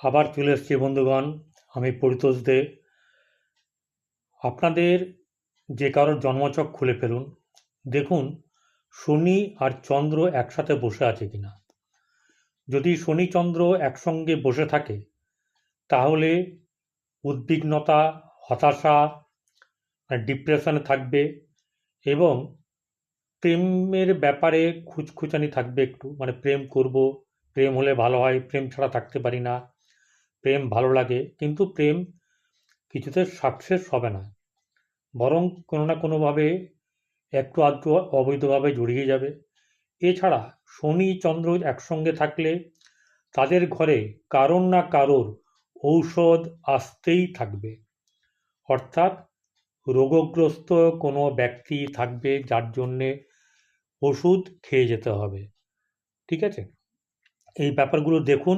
আবার চলে এসেছি বন্ধুগণ, আমি পরিতোষ দে। আপনাদের যে কারোর জন্মছক খুলে ফেলুন, দেখুন শনি আর চন্দ্র একসাথে বসে আছে কিনা। যদি শনি চন্দ্র একসঙ্গে বসে থাকে তাহলে উদ্বিগ্নতা, হতাশা, ডিপ্রেশনে থাকবে এবং প্রেমের ব্যাপারে খুঁতখুঁতানি থাকবে একটু, মানে প্রেম করব, প্রেম হলে ভালো হয়, প্রেম ছাড়া থাকতে পারি না, প্রেম ভালো লাগে, কিন্তু প্রেম কিছুতে সাকসেস হবে না, বরং কোনো না কোনোভাবে একটু আধটু অবৈধভাবে জড়িয়ে যাবে। এছাড়া শনি চন্দ্র একসঙ্গে থাকলে তাদের ঘরে কারোর না কারোর ঔষধ আসতেই থাকবে, অর্থাৎ রোগগ্রস্ত কোনো ব্যক্তি থাকবে যার জন্যে ওষুধ খেয়ে যেতে হবে। ঠিক আছে, এই ব্যাপারগুলো দেখুন।